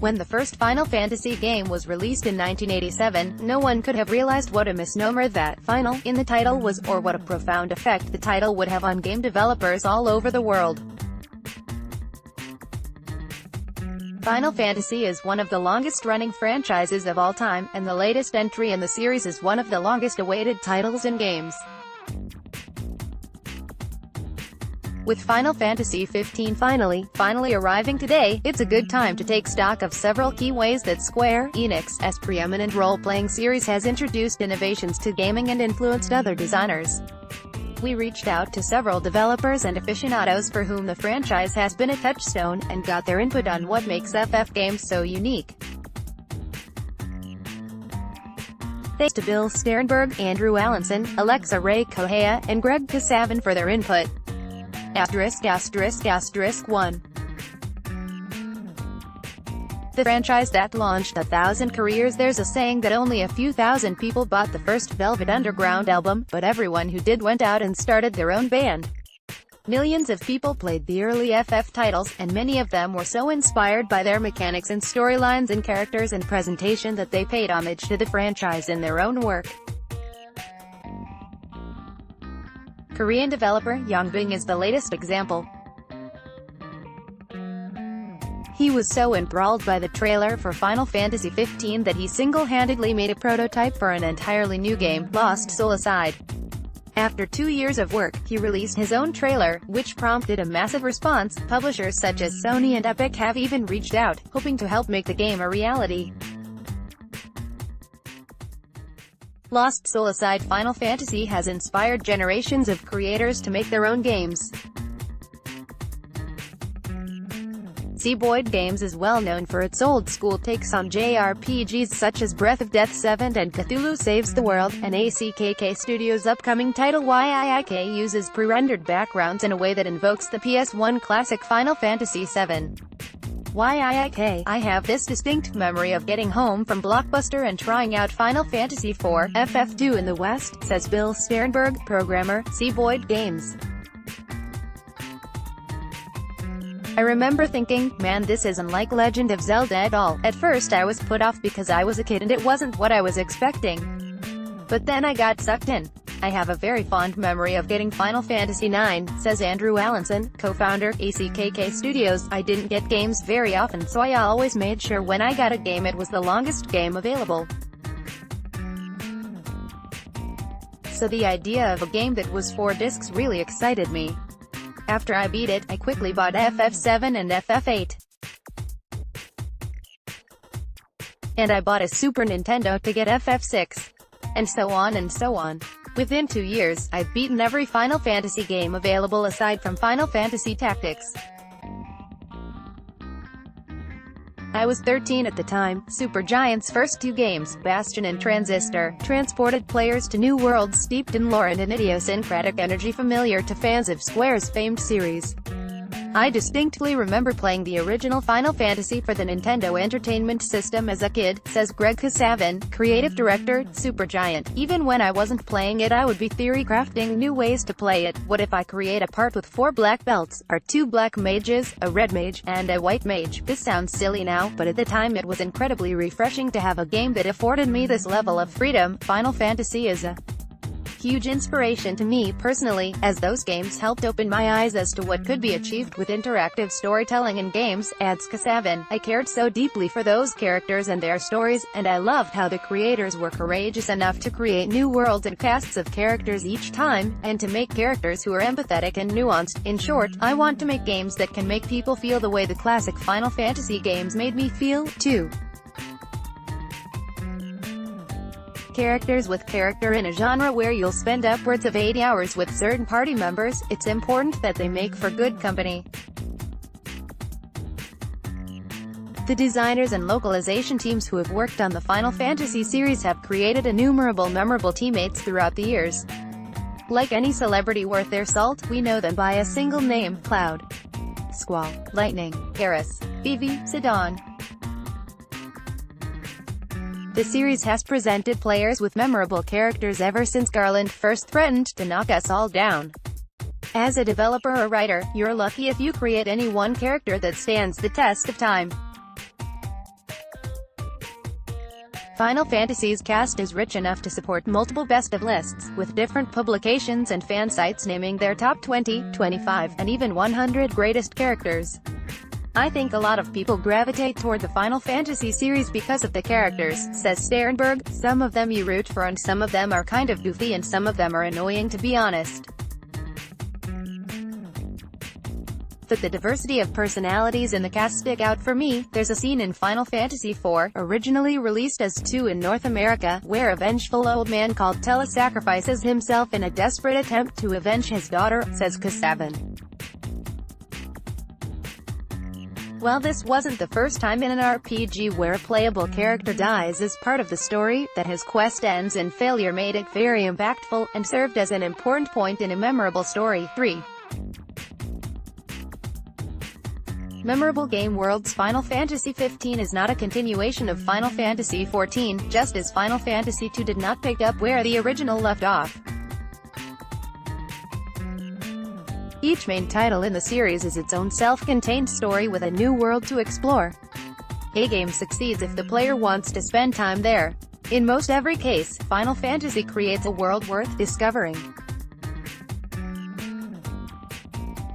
When the first Final Fantasy game was released in 1987, no one could have realized what a misnomer that "final" in the title was, or what a profound effect the title would have on game developers all over the world. Final Fantasy is one of the longest-running franchises of all time, and the latest entry in the series is one of the longest-awaited titles in games. With Final Fantasy XV finally arriving today, it's a good time to take stock of several key ways that Square Enix's preeminent role-playing series has introduced innovations to gaming and influenced other designers. We reached out to several developers and aficionados for whom the franchise has been a touchstone, and got their input on what makes FF games so unique. Thanks to Bill Sternberg, Andrew Allinson, Alexa Ray Kohea, and Greg Kasavin for their input. *****1 The franchise that launched 1,000 careers. There's a saying that only a few thousand people bought the first Velvet Underground album, but everyone who did went out and started their own band. Millions of people played the early FF titles, and many of them were so inspired by their mechanics and storylines and characters and presentation that they paid homage to the franchise in their own work. Korean developer Yongbing is the latest example. He was so enthralled by the trailer for Final Fantasy XV that he single-handedly made a prototype for an entirely new game, Lost Soul Aside. After 2 years of work, he released his own trailer, which prompted a massive response. Publishers such as Sony and Epic have even reached out, hoping to help make the game a reality. Lost Soul Aside Final Fantasy has inspired generations of creators to make their own games. Boyd Games is well known for its old-school takes on JRPGs such as Breath of Death 7 and Cthulhu Saves the World, and ACKK Studios' upcoming title YIIK uses pre-rendered backgrounds in a way that invokes the PS1 classic Final Fantasy VII. YIIK, I have this distinct memory of getting home from Blockbuster and trying out Final Fantasy IV, FF2 in the West, says Bill Sternberg, programmer, Boyd Games. I remember thinking, man, this isn't like Legend of Zelda at all. At first I was put off because I was a kid and it wasn't what I was expecting. But then I got sucked in. I have a very fond memory of getting Final Fantasy IX, says Andrew Allinson, co-founder, ACKK Studios. I didn't get games very often, so I always made sure when I got a game it was the longest game available. So the idea of a game that was 4 discs really excited me. After I beat it, I quickly bought FF7 and FF8. And I bought a Super Nintendo to get FF6. And so on and so on. Within 2 years, I've beaten every Final Fantasy game available aside from Final Fantasy Tactics. I was 13 at the time. Supergiant's first 2 games, Bastion and Transistor, transported players to new worlds steeped in lore and an idiosyncratic energy familiar to fans of Square's famed series. I distinctly remember playing the original Final Fantasy for the Nintendo Entertainment System as a kid, says Greg Kasavin, creative director, Supergiant. Even when I wasn't playing it, I would be theory crafting new ways to play it. What if I create a part with 4 black belts, or 2 black mages, a red mage, and a white mage? This sounds silly now, but at the time it was incredibly refreshing to have a game that afforded me this level of freedom. Final Fantasy is a huge inspiration to me personally, as those games helped open my eyes as to what could be achieved with interactive storytelling in games, adds Kasavin. I cared so deeply for those characters and their stories, and I loved how the creators were courageous enough to create new worlds and casts of characters each time, and to make characters who are empathetic and nuanced. In short, I want to make games that can make people feel the way the classic Final Fantasy games made me feel, too. Characters with character in a genre where you'll spend upwards of 80 hours with certain party members. It's important that they make for good company. The designers and localization teams who have worked on the Final Fantasy series have created innumerable memorable teammates throughout the years. Like any celebrity worth their salt, we know them by a single name: Cloud, Squall, Lightning, Aeris, Vivi, Sidon. The series has presented players with memorable characters ever since Garland first threatened to knock us all down. As a developer or writer, you're lucky if you create any one character that stands the test of time. Final Fantasy's cast is rich enough to support multiple best of lists, with different publications and fan sites naming their top 20, 25, and even 100 greatest characters. I think a lot of people gravitate toward the Final Fantasy series because of the characters, says Sternberg. Some of them you root for and some of them are kind of goofy and some of them are annoying, to be honest. But the diversity of personalities in the cast stick out for me. There's a scene in Final Fantasy IV, originally released as 2 in North America, where a vengeful old man called Tella sacrifices himself in a desperate attempt to avenge his daughter, says K7. Well, this wasn't the first time in an RPG where a playable character dies as part of the story. That his quest ends in failure made it very impactful, and served as an important point in a memorable story. 3. Memorable game worlds. Final Fantasy XV is not a continuation of Final Fantasy XIV, just as Final Fantasy II did not pick up where the original left off. Each main title in the series is its own self-contained story with a new world to explore. A game succeeds if the player wants to spend time there. In most every case, Final Fantasy creates a world worth discovering.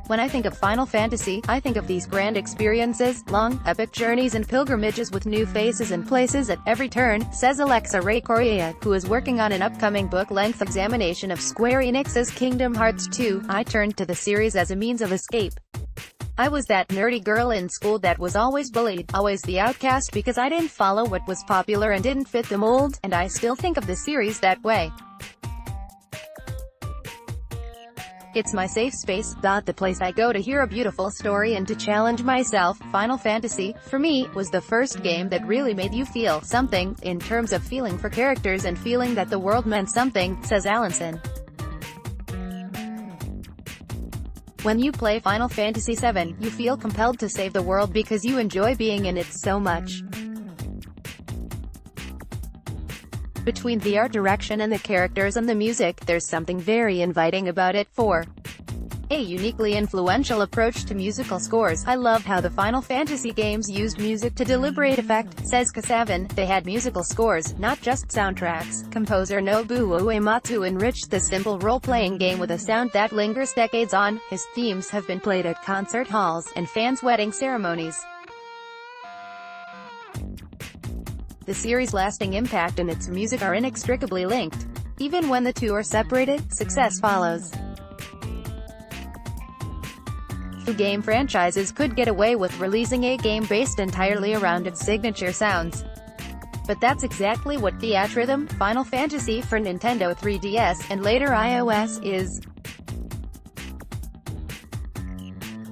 When I think of Final Fantasy, I think of these grand experiences, long, epic journeys and pilgrimages with new faces and places at every turn, says Alexa Ray Correa, who is working on an upcoming book-length examination of Square Enix's Kingdom Hearts 2. I turned to the series as a means of escape. I was that nerdy girl in school that was always bullied, always the outcast because I didn't follow what was popular and didn't fit the mold, and I still think of the series that way. It's my safe space, the place I go to hear a beautiful story and to challenge myself. Final Fantasy, for me, was the first game that really made you feel something, in terms of feeling for characters and feeling that the world meant something, says Allinson. When you play Final Fantasy VII, you feel compelled to save the world because you enjoy being in it so much. Between the art direction and the characters and the music, there's something very inviting about it. 4. A uniquely influential approach to musical scores. I love how the Final Fantasy games used music to deliberate effect, says K7. They had musical scores, not just soundtracks. Composer Nobuo Uematsu enriched the simple role-playing game with a sound that lingers decades on. His themes have been played at concert halls and fans' wedding ceremonies. The series' lasting impact and its music are inextricably linked. Even when the two are separated, success follows. Few game franchises could get away with releasing a game based entirely around its signature sounds. But that's exactly what Theatrhythm, Final Fantasy for Nintendo 3DS, and later iOS is.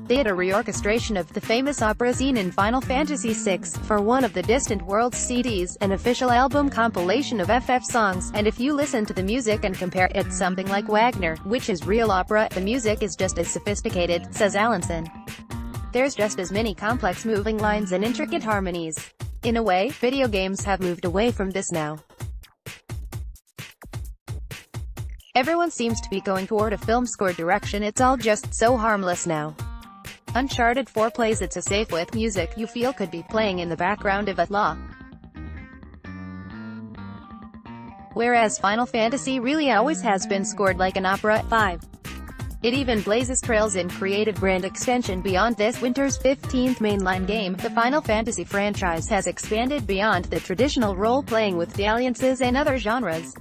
They did a reorchestration of the famous opera scene in Final Fantasy VI, for one of the Distant Worlds CDs, an official album compilation of FF songs, and if you listen to the music and compare it to something like Wagner, which is real opera, the music is just as sophisticated, says Allinson. There's just as many complex moving lines and intricate harmonies. In a way, video games have moved away from this now. Everyone seems to be going toward a film score direction. It's all just so harmless now. Uncharted 4 plays it so safe with music you feel could be playing in the background of a law. Whereas Final Fantasy really always has been scored like an opera. 5. It even blazes trails in creative brand extension beyond this winter's 15th mainline game. The Final Fantasy franchise has expanded beyond the traditional role-playing with dalliances and other genres.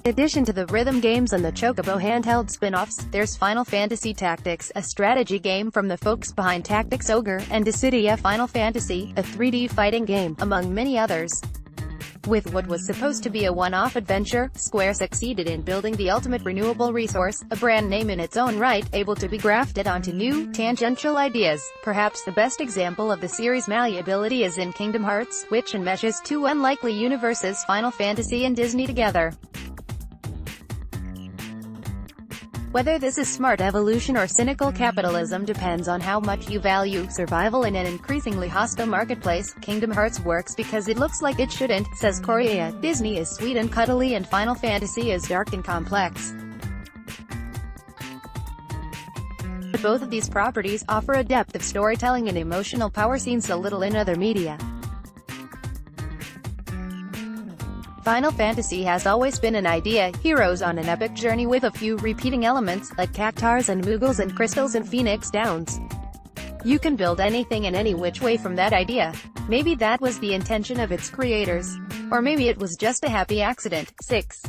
In addition to the rhythm games and the Chocobo handheld spin-offs, there's Final Fantasy Tactics, a strategy game from the folks behind Tactics Ogre, and Dissidia Final Fantasy, a 3D fighting game, among many others. With what was supposed to be a one-off adventure, Square succeeded in building the ultimate renewable resource, a brand name in its own right, able to be grafted onto new, tangential ideas. Perhaps the best example of the series' malleability is in Kingdom Hearts, which enmeshes two unlikely universes, Final Fantasy and Disney, together. Whether this is smart evolution or cynical capitalism depends on how much you value survival in an increasingly hostile marketplace. Kingdom Hearts works because it looks like it shouldn't, says Correa. Disney is sweet and cuddly and Final Fantasy is dark and complex. But both of these properties offer a depth of storytelling and emotional power seen so little in other media. Final Fantasy has always been an idea, heroes on an epic journey with a few repeating elements, like cactars and moogles and crystals and phoenix downs. You can build anything in any which way from that idea. Maybe that was the intention of its creators. Or maybe it was just a happy accident. 6.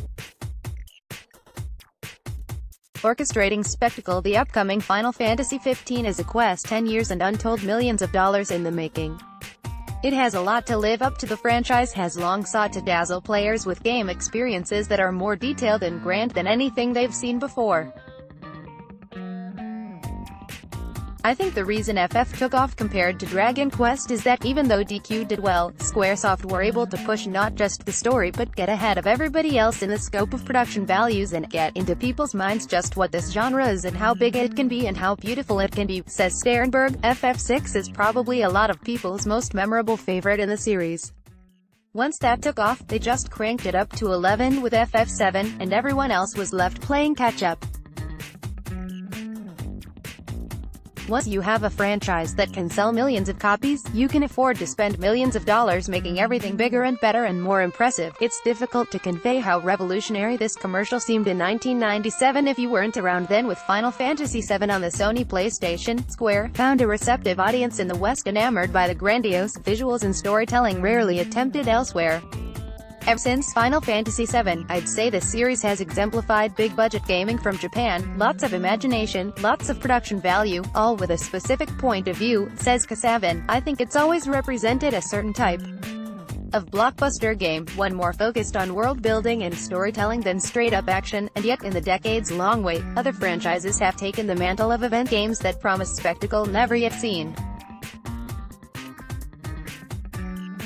Orchestrating spectacle. The upcoming Final Fantasy XV is a quest 10 years and untold millions of dollars in the making. It has a lot to live up to. The franchise has long sought to dazzle players with game experiences that are more detailed and grand than anything they've seen before. I think the reason FF took off compared to Dragon Quest is that even though DQ did well, Squaresoft were able to push not just the story but get ahead of everybody else in the scope of production values and get into people's minds just what this genre is and how big it can be and how beautiful it can be, says Sternberg. FF6 is probably a lot of people's most memorable favorite in the series. Once that took off, they just cranked it up to 11 with FF7, and everyone else was left playing catch-up. Once you have a franchise that can sell millions of copies, you can afford to spend millions of dollars making everything bigger and better and more impressive. It's difficult to convey how revolutionary this commercial seemed in 1997 if you weren't around then. With Final Fantasy VII on the Sony PlayStation, Square found a receptive audience in the West enamored by the grandiose visuals and storytelling rarely attempted elsewhere. Ever since Final Fantasy VII, I'd say the series has exemplified big-budget gaming from Japan. Lots of imagination, lots of production value, all with a specific point of view, says Kasavin. I think it's always represented a certain type of blockbuster game, one more focused on world-building and storytelling than straight-up action, and yet in the decades-long wait, other franchises have taken the mantle of event games that promise spectacle never yet seen.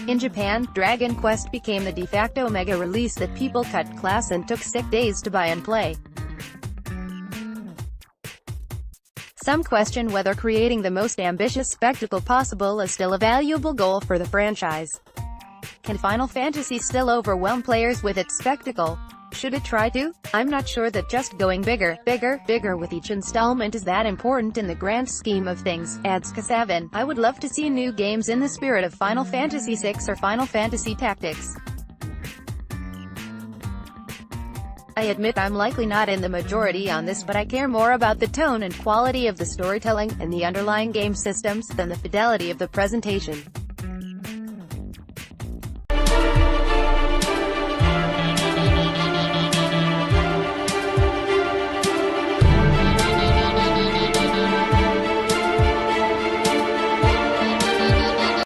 In Japan, Dragon Quest became the de facto mega release that people cut class and took 6 days to buy and play. Some question whether creating the most ambitious spectacle possible is still a valuable goal for the franchise. Can Final Fantasy still overwhelm players with its spectacle? Should it try to? I'm not sure that just going bigger, bigger, bigger with each installment is that important in the grand scheme of things, adds Kasavin. I would love to see new games in the spirit of Final Fantasy VI or Final Fantasy Tactics. I admit I'm likely not in the majority on this, but I care more about the tone and quality of the storytelling, and the underlying game systems, than the fidelity of the presentation.